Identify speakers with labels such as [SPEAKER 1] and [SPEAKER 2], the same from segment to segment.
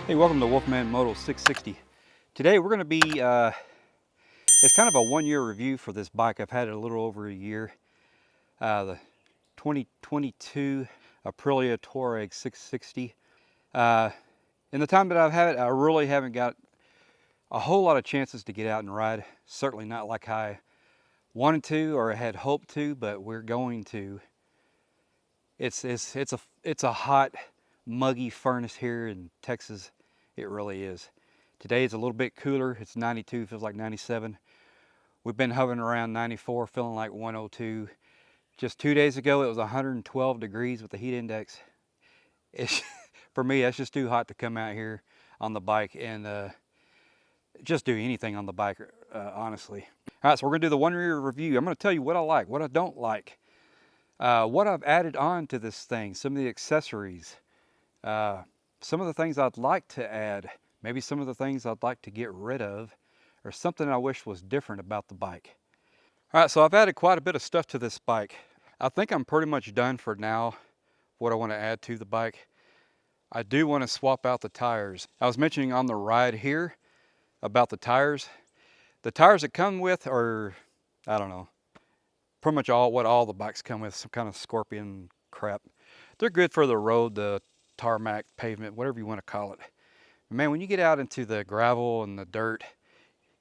[SPEAKER 1] Hey, welcome to Wolfman Moto 660. Today we're going to be, it's kind of a one-year review for this bike. I've had it a little over a year. The 2022 Aprilia Tuareg 660. In the time that I've had it, I really haven't got a whole lot of chances to get out and ride. Certainly not like I wanted to or had hoped to, but we're going to. It's a hot, muggy furnace here in Texas. It really is. Today it's a little bit cooler. It's 92, feels like 97. We've been hovering around 94, feeling like 102. Just 2 days ago, it was 112 degrees with the heat index. It's, for me, that's just too hot to come out here on the bike and just do anything on the bike, honestly. All right, so we're gonna do the one-year review. I'm gonna tell you what I like, what I don't like, what I've added on to this thing, some of the accessories, some of the things I'd like to add, maybe some of the things I'd like to get rid of, or something I wish was different about the bike. All right, so I've added quite a bit of stuff to this bike. I think I'm pretty much done for now what I want to add to the bike. I do want to swap out the tires. I was mentioning on the ride here about the tires. The tires that come with are, I don't know, pretty much what all the bikes come with, some kind of Scorpion crap. They're good for the road, the tarmac, pavement, whatever you want to call it. But man, when you get out into the gravel and the dirt,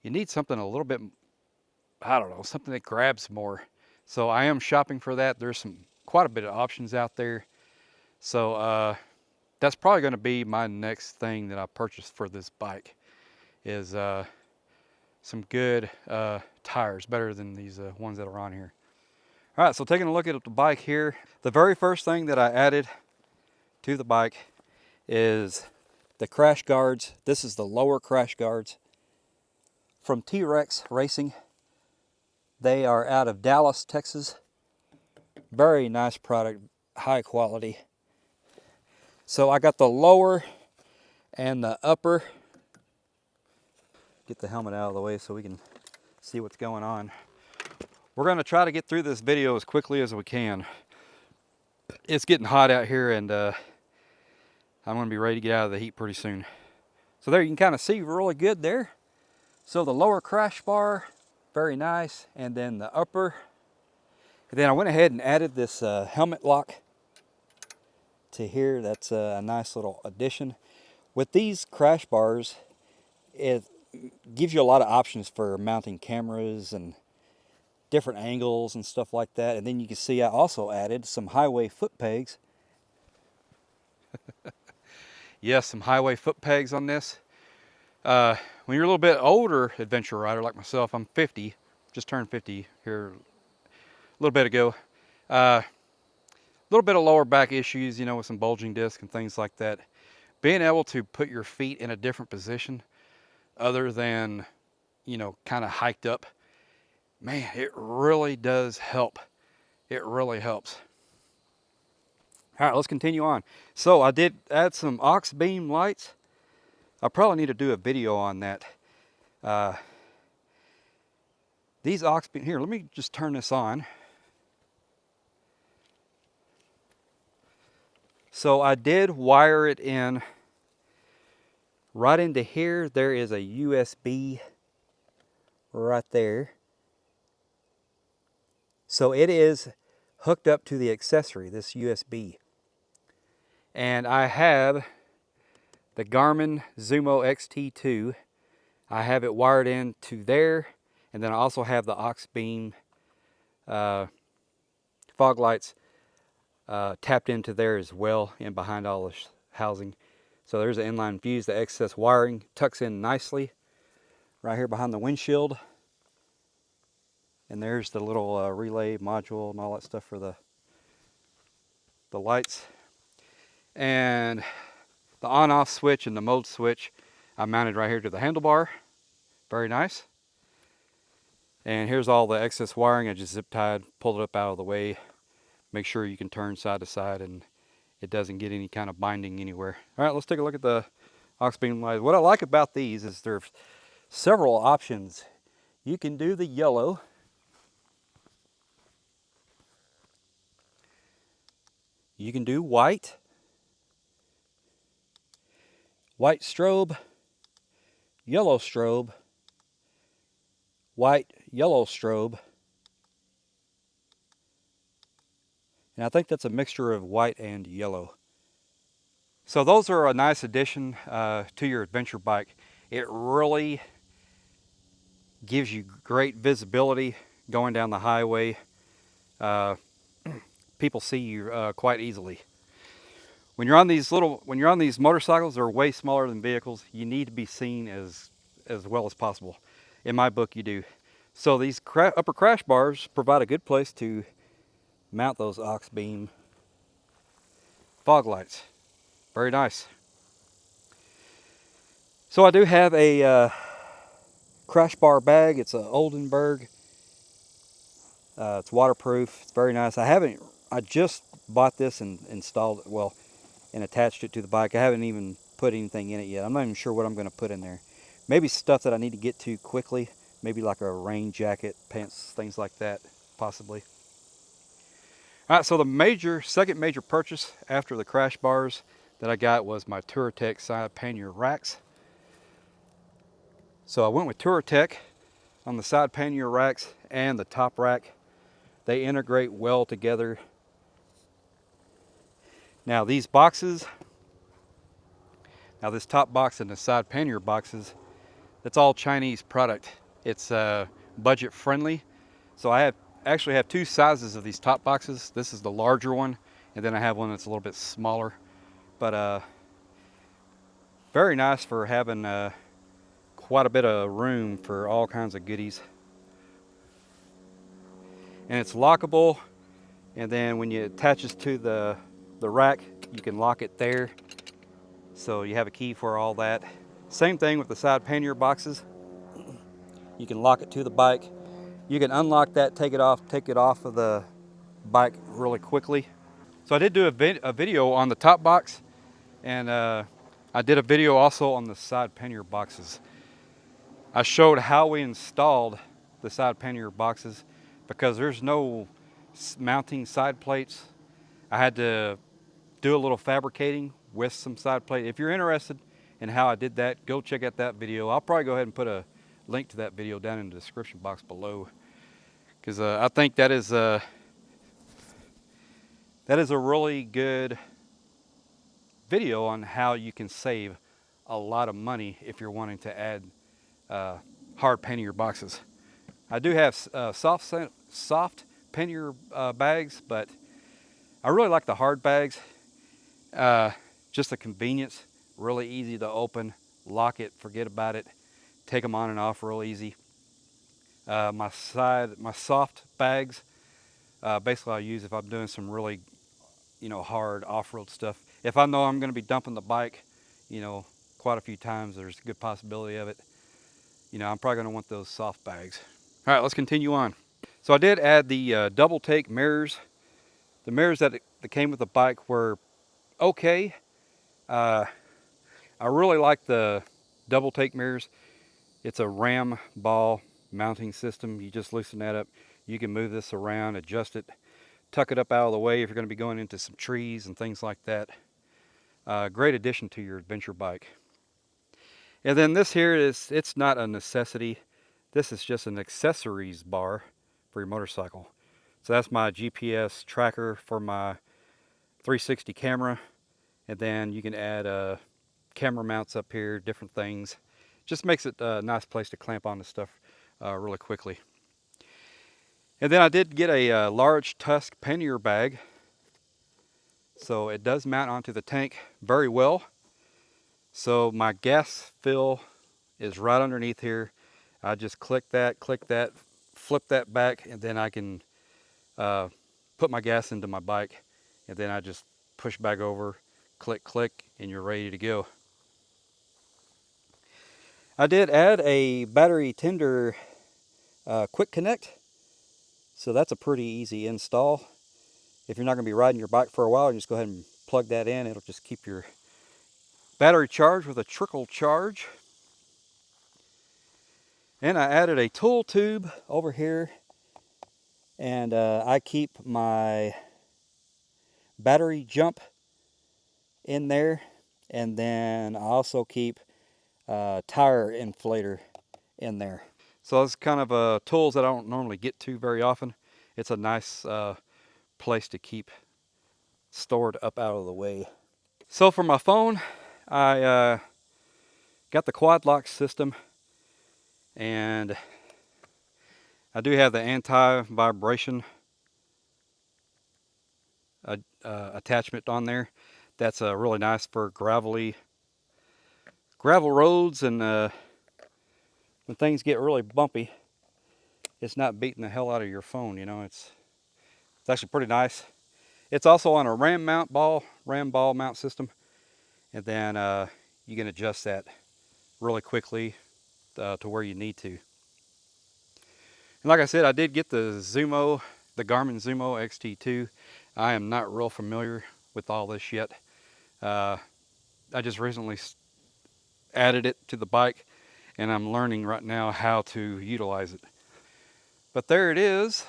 [SPEAKER 1] you need something a little bit, I don't know, something that grabs more. So I am shopping for that. There's quite a bit of options out there. So that's probably going to be my next thing that I purchase for this bike is some good tires, better than these ones that are on here. All right, so taking a look at the bike here, the very first thing that I added to the bike is the crash guards. This is the lower crash guards from T-Rex Racing. They are out of Dallas, Texas. Very nice product, high quality. So I got the lower and the upper. Get the helmet out of the way so we can see what's going on. We're going to try to get through this video as quickly as we can. It's getting hot out here, and I'm going to be ready to get out of the heat pretty soon. So there you can kind of see really good there. So the lower crash bar, very nice, and then the upper. And then I went ahead and added this helmet lock to here. That's a nice little addition. With these crash bars, it gives you a lot of options for mounting cameras and different angles and stuff like that. And then you can see I also added some highway foot pegs. Yes, some highway foot pegs on this. When you're a little bit older adventure rider like myself, I'm 50, just turned 50 here a little bit ago. A little bit of lower back issues, you know, with some bulging disc and things like that. Being able to put your feet in a different position other than, you know, kind of hiked up, man, it really does help. It really helps. All right, let's continue on. So I did add some aux beam lights. I probably need to do a video on that. These aux beam, here, let me just turn this on. So I did wire it in right into here. There is a USB right there. So it is hooked up to the accessory, this USB. And I have the Garmin Zumo XT2. I have it wired into there. And then I also have the aux beam fog lights tapped into there as well, and behind all the housing. So there's an inline fuse. The excess wiring tucks in nicely right here behind the windshield. And there's the little relay module and all that stuff for the lights. And the on-off switch and the mode switch I mounted right here to the handlebar. Very nice. And here's all the excess wiring. I just zip tied, pulled it up out of the way. Make sure you can turn side to side and it doesn't get any kind of binding anywhere. All right, let's take a look at the aux beam lights. What I like about these is there's several options. You can do the yellow. You can do white. white strobe, yellow strobe, white, yellow strobe, and I think that's a mixture of white and yellow. So those are a nice addition to your adventure bike. It really gives you great visibility going down the highway. People see you quite easily. When you're on these motorcycles, they're way smaller than vehicles. You need to be seen as well as possible. In my book, you do. So these upper crash bars provide a good place to mount those aux beam fog lights. Very nice. So I do have a crash bar bag. It's a Oldenburg. It's waterproof. It's very nice. I just bought this and installed it, well, and attached it to the bike. I haven't even put anything in it yet. I'm not even sure what I'm going to put in there. Maybe stuff that I need to get to quickly. Maybe like a rain jacket, pants, things like that, possibly. All right, so the second major purchase after the crash bars that I got was my Tuareg side pannier racks. So I went with Tuareg on the side pannier racks and the top rack. They integrate well together. Now these boxes, this top box and the side pannier boxes, that's all Chinese product. It's budget friendly. So I actually have two sizes of these top boxes. This is the larger one, and then I have one that's a little bit smaller. But very nice for having quite a bit of room for all kinds of goodies. And it's lockable, and then when you attach this to the rack, you can lock it there. So you have a key for all that. Same thing with the side pannier boxes. You can lock it to the bike. You can unlock that, take it off of the bike really quickly. So I did do a video on the top box, and I did a video also on the side pannier boxes. I showed how we installed the side pannier boxes because there's no mounting side plates. I had to do a little fabricating with some side plate. If you're interested in how I did that, go check out that video. I'll probably go ahead and put a link to that video down in the description box below, because I think that is a really good video on how you can save a lot of money if you're wanting to add hard pannier boxes. I do have soft pannier bags, but I really like the hard bags. Just the convenience, really easy to open, lock it, forget about it, take them on and off real easy. My soft bags, basically I use if I'm doing some really, hard off-road stuff. If I know I'm going to be dumping the bike, quite a few times, there's a good possibility of it. I'm probably going to want those soft bags. All right, let's continue on. So I did add the double take mirrors. The mirrors that came with the bike were okay. I really like the double take mirrors. It's a ram ball mounting system. You just loosen that up. You can move this around, adjust it, tuck it up out of the way if you're going to be going into some trees and things like that. Great addition to your adventure bike. And then this here it's not a necessity. This is just an accessories bar for your motorcycle. So that's my GPS tracker for my 360 camera. And then you can add camera mounts up here, different things. Just makes it a nice place to clamp onto stuff really quickly. And then I did get a large tusk pannier bag. So it does mount onto the tank very well. So my gas fill is right underneath here. I just click that, flip that back, and then I can put my gas into my bike. And then I just push back over, click, and you're ready to go. I did add a battery tender quick connect. So that's a pretty easy install. If you're not going to be riding your bike for a while, you just go ahead and plug that in. It'll just keep your battery charged with a trickle charge. And I added a tool tube over here, and I keep my battery jump in there, And then I also keep a tire inflator in there. So it's kind of tools that I don't normally get to very often. It's a nice place to keep stored up out of the way. So for my phone, I got the quad lock system, and I do have the anti-vibration attachment on there. That's really nice for gravel roads, and when things get really bumpy, it's not beating the hell out of your phone. You know, it's actually pretty nice. It's also on a ram ball mount system, and then you can adjust that really quickly to where you need to. And like I said, I did get the Garmin Zumo XT2. I am not real familiar with all this yet. I just recently added it to the bike, and I'm learning right now how to utilize it. But there it is.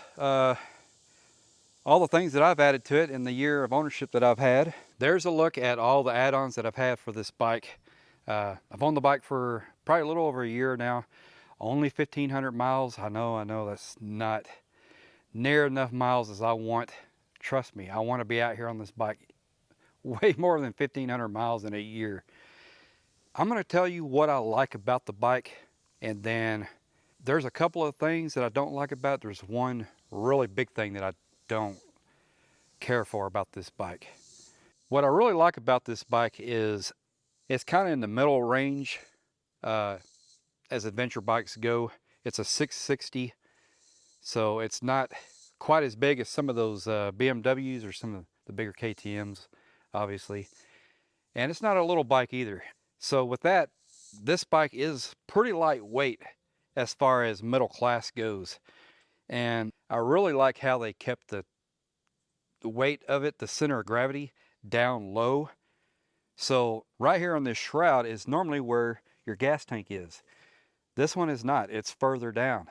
[SPEAKER 1] All the things that I've added to it in the year of ownership that I've had. There's a look at all the add-ons that I've had for this bike. I've owned the bike for probably a little over a year now. Only 1,500 miles. I know that's not near enough miles as I want. Trust me, I want to be out here on this bike way more than 1,500 miles in a year. I'm going to tell you what I like about the bike, and then there's a couple of things that I don't like about it. There's one really big thing that I don't care for about this bike. What I really like about this bike is it's kind of in the middle range as adventure bikes go. It's a 660, so it's not quite as big as some of those BMWs or some of the bigger KTMs, obviously. And it's not a little bike either. So with that, this bike is pretty lightweight as far as middle class goes. And I really like how they kept the weight of it, the center of gravity, down low. So right here on this shroud is normally where your gas tank is. This one is not, it's further down.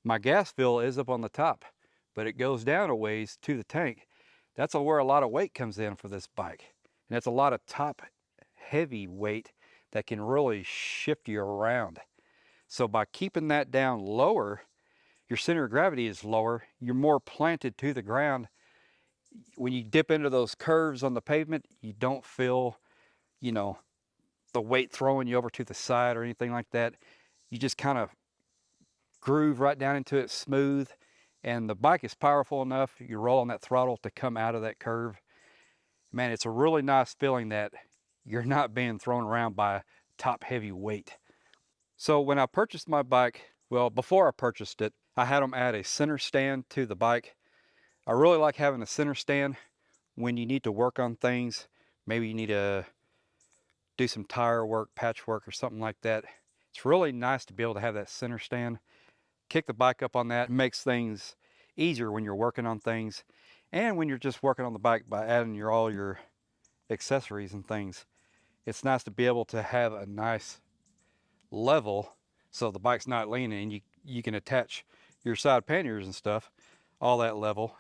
[SPEAKER 1] My gas fill is up on the top, but it goes down a ways to the tank. That's where a lot of weight comes in for this bike. And it's a lot of top heavy weight that can really shift you around. So by keeping that down lower, your center of gravity is lower, you're more planted to the ground. When you dip into those curves on the pavement, you don't feel, you know, the weight throwing you over to the side or anything like that. You just kind of groove right down into it smooth, and the bike is powerful enough, you roll on that throttle to come out of that curve. Man, it's a really nice feeling that you're not being thrown around by top heavy weight. So when I purchased my bike, well, before I purchased it, I had them add a center stand to the bike. I really like having a center stand when you need to work on things. Maybe you need to do some tire work, patch work, or something like that. It's really nice to be able to have that center stand. Kick the bike up on that. It makes things easier when you're working on things, and when you're just working on the bike by adding all your accessories and things. It's nice to be able to have a nice level so the bike's not leaning, and you can attach your side panniers and stuff all that level.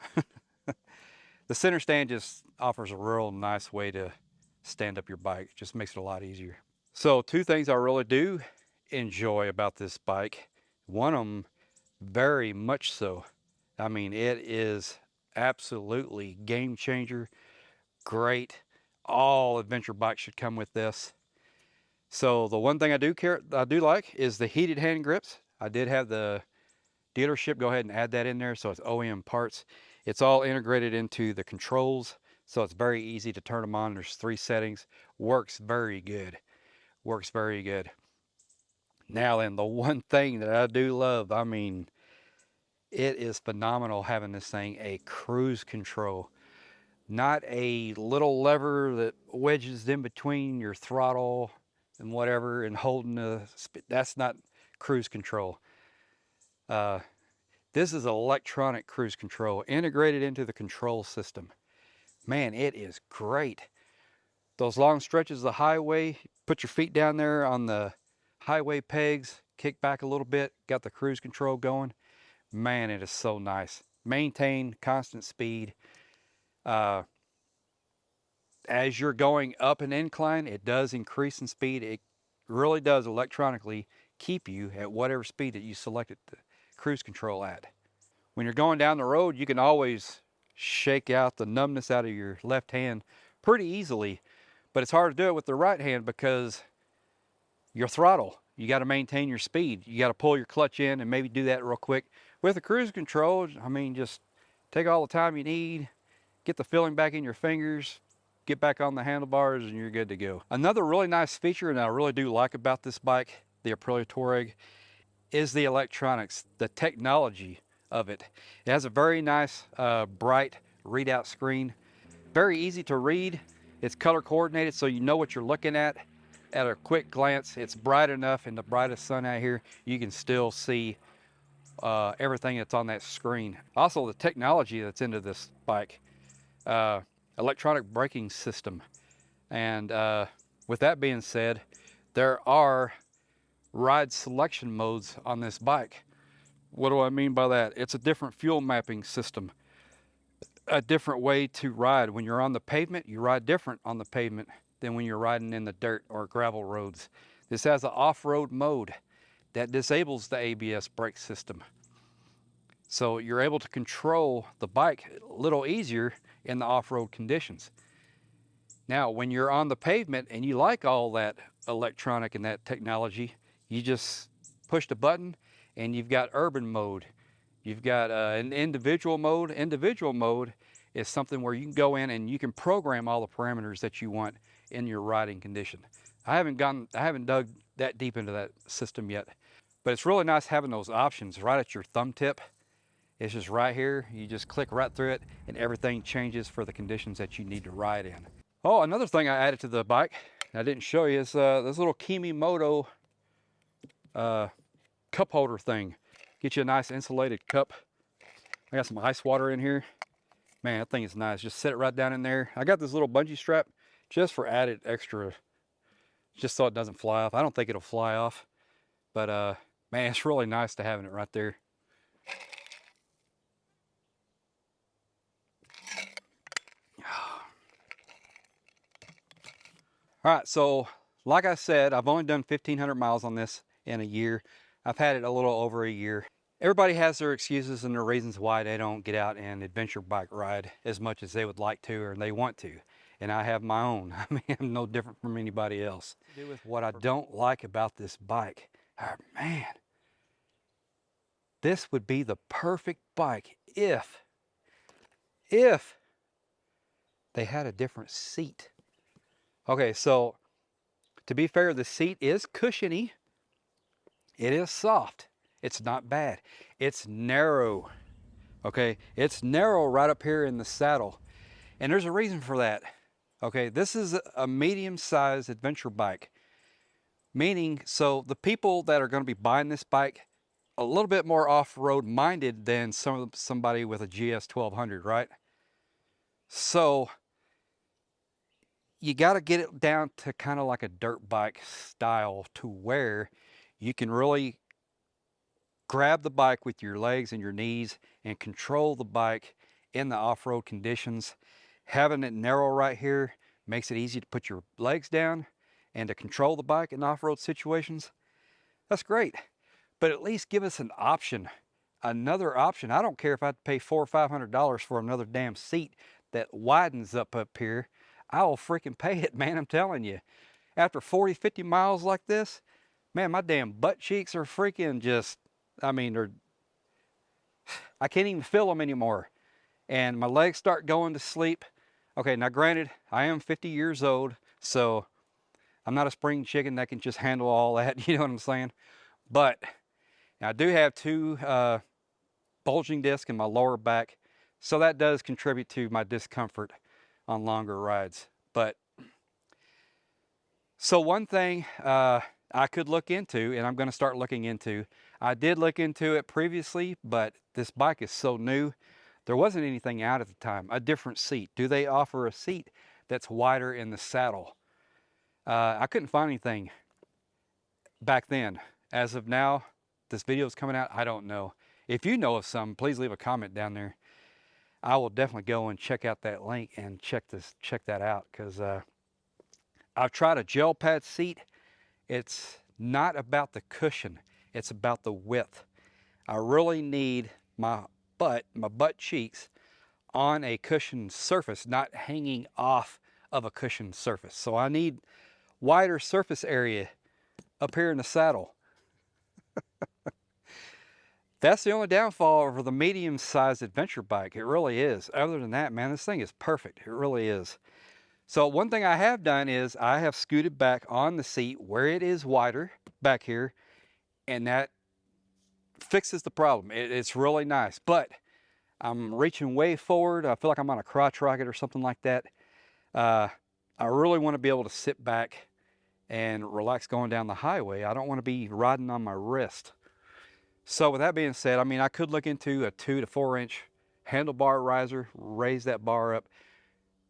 [SPEAKER 1] The center stand just offers a real nice way to stand up your bike. Just makes it a lot easier. So two things I really do enjoy about this bike. One of them, very much so. I mean, it is absolutely game changer. Great. All adventure bikes should come with this. So the one thing I do like is the heated hand grips. I did have the dealership go ahead and add that in there, so it's OEM parts. It's all integrated into the controls, so it's very easy to turn them on. There's 3 settings. Works very good. Works very good. Now then, the one thing that I do love, I mean, it is phenomenal having this thing a cruise control. Not a little lever that wedges in between your throttle and whatever and holding that's not cruise control. This is electronic cruise control integrated into the control system. Man, it is great. Those long stretches of the highway, put your feet down there on the highway pegs, kick back a little bit, got the cruise control going. Man, it is so nice. Maintain constant speed. as you're going up an incline, it does increase in speed. It really does electronically keep you at whatever speed that you selected the cruise control at. When you're going down the road, you can always shake out the numbness out of your left hand pretty easily, but it's hard to do it with the right hand because your throttle, you got to maintain your speed. You got to pull your clutch in and maybe do that real quick. With the cruise control, I mean, just take all the time you need, get the feeling back in your fingers, get back on the handlebars, and you're good to go. Another really nice feature, and I really do like about this bike, the Aprilia Tuareg, is the electronics, the technology of it. It has a very nice, bright readout screen. Very easy to read. It's color coordinated, so you know what you're looking at a quick glance. It's bright enough in the brightest sun out here, you can still see everything that's on that screen. Also, the technology that's into this bike, electronic braking system. And with that being said, there are ride selection modes on this bike. What do I mean by that? It's a different fuel mapping system, a different way to ride. When you're on the pavement, you ride different on the pavement than when you're riding in the dirt or gravel roads. This has an off-road mode that disables the ABS brake system. So you're able to control the bike a little easier in the off-road conditions. Now, when you're on the pavement and you like all that electronic and that technology, you just push the button and you've got urban mode. You've got an individual mode. Individual mode is something where you can go in and you can program all the parameters that you want in your riding condition. I haven't dug that deep into that system yet, but it's really nice having those options right at your thumb tip. It's just right here. You just click right through it and everything changes for the conditions that you need to ride in. Oh, another thing I added to the bike I didn't show you is this little Kimimoto cup holder thing. Get you a nice insulated cup. I got some ice water in here. Man, that thing is nice. Just set it right down in there. I got this little bungee strap just for added extra, just so it doesn't fly off. I don't think it'll fly off, but man, it's really nice to having it right there. All right, so like I said, I've only done 1,500 miles on this in a year. I've had it a little over a year. Everybody has their excuses and their reasons why they don't get out and adventure bike ride as much as they would like to or they want to. And I have my own. I mean, I'm no different from anybody else. To do with what I don't like about this bike. Oh, man, this would be the perfect bike if they had a different seat. Okay, so to be fair, the seat is cushiony. It is soft. It's not bad. It's narrow. Okay, it's narrow right up here in the saddle. And there's a reason for that. Okay, this is a medium-sized adventure bike. Meaning, so the people that are going to be buying this bike, a little bit more off-road minded than somebody with a GS 1200, right? So you got to get it down to kind of like a dirt bike style to where you can really grab the bike with your legs and your knees and control the bike in the off-road conditions. Having it narrow right here makes it easy to put your legs down and to control the bike in off-road situations. That's great, but at least give us an option, another option. I don't care if I have to pay $400 or $500 for another damn seat that widens up here. I will freaking pay it, man, I'm telling you. After 40, 50 miles like this, man, my damn butt cheeks are freaking just, I mean, I can't even feel them anymore. And my legs start going to sleep. Okay, now granted, I am 50 years old, so I'm not a spring chicken that can just handle all that, you know what I'm saying? But I do have two bulging discs in my lower back, so that does contribute to my discomfort on longer rides. But so one thing I could look into, and I'm going to start looking into, I did look into it previously, but this bike is so new, there wasn't anything out at the time. A different seat. Do they offer a seat that's wider in the saddle? I couldn't find anything back then. As of now, this video is coming out, I don't know. If you know of some, please leave a comment down there. I will definitely go and check out that link and check that out, because I've tried a gel pad seat. It's not about the cushion, it's about the width. I really need my butt cheeks on a cushioned surface, not hanging off of a cushioned surface. So I need wider surface area up here in the saddle. That's the only downfall for the medium-sized adventure bike. It really is. Other than that, man, this thing is perfect. It really is. So one thing I have done is I have scooted back on the seat where it is wider back here, and that fixes the problem. It's really nice, but I'm reaching way forward. I feel like I'm on a crotch rocket or something like that. I really want to be able to sit back and relax going down the highway. I don't want to be riding on my wrist. So with that being said, I mean, I could look into a 2 to 4 inch handlebar riser, raise that bar up,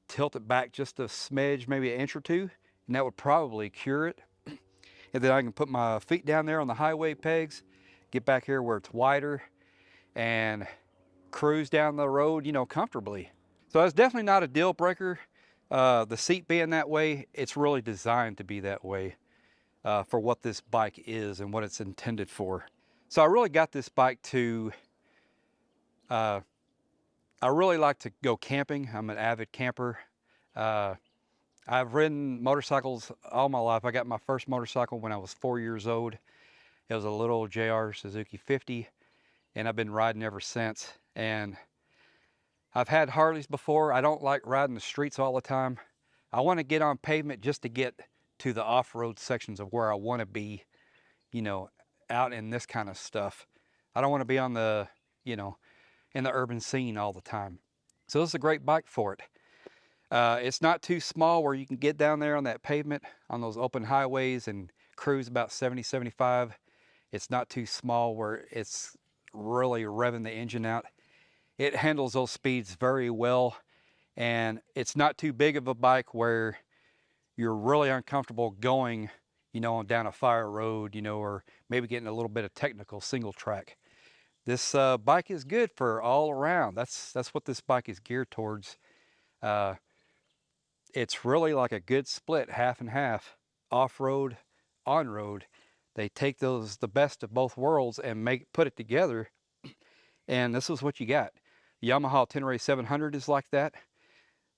[SPEAKER 1] tilt it back just a smidge, maybe an inch or two, and that would probably cure it. And then I can put my feet down there on the highway pegs, get back here where it's wider, and cruise down the road, you know, comfortably. So it's definitely not a deal breaker. The seat being that way, it's really designed to be that way for what this bike is and what it's intended for. So I really got this bike to, I really like to go camping. I'm an avid camper. I've ridden motorcycles all my life. I got my first motorcycle when I was 4 years old. It was a little JR Suzuki 50, and I've been riding ever since. And I've had Harleys before. I don't like riding the streets all the time. I want to get on pavement just to get to the off-road sections of where I want to be, you know, out in this kind of stuff. I don't want to be on the, you know, in the urban scene all the time. So this is a great bike for it. It's not too small where you can get down there on that pavement on those open highways and cruise about 70, 75. It's not too small where it's really revving the engine out. It handles those speeds very well, and it's not too big of a bike where you're really uncomfortable going, you know, down a fire road, you know, or maybe getting a little bit of technical single track. This bike is good for all around. That's what this bike is geared towards. It's really like a good split, half and half, off-road, on-road. They take the best of both worlds and put it together, and this is what you got. Yamaha Tenere 700 is like that.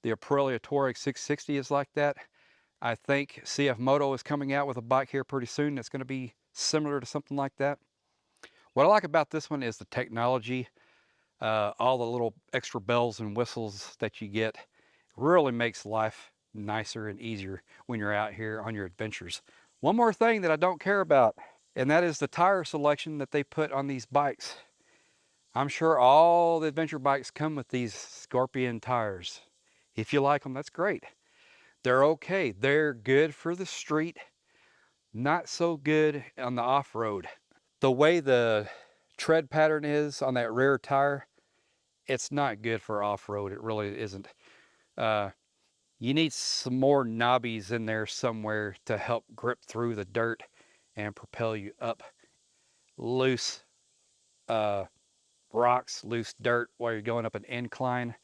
[SPEAKER 1] The Aprilia Tuareg 660 is like that. I think CF Moto is coming out with a bike here pretty soon that's going to be similar to something like that. What I like about this one is the technology, all the little extra bells and whistles that you get. Really makes life nicer and easier when you're out here on your adventures. One more thing that I don't care about, and that is the tire selection that they put on these bikes. I'm sure all the adventure bikes come with these Scorpion tires. If you like them, that's great. They're okay. They're good for the street, not so good on the off-road. The way the tread pattern is on that rear tire, it's not good for off-road. It really isn't. You need some more knobbies in there somewhere to help grip through the dirt and propel you up. Loose rocks, loose dirt while you're going up an incline.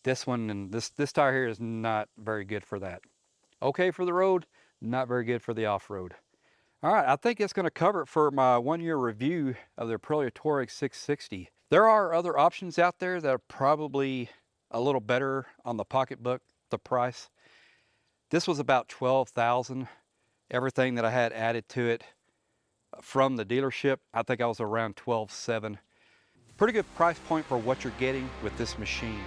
[SPEAKER 1] This one and this tire here is not very good for that. Okay for the road, not very good for the off-road. All right, I think it's going to cover it for my 1 year review of the Aprilia Tuareg 660. There are other options out there that are probably a little better on the pocketbook, the price. This was about $12,000. Everything that I had added to it from the dealership, I think I was around $12,700. Pretty good price point for what you're getting with this machine.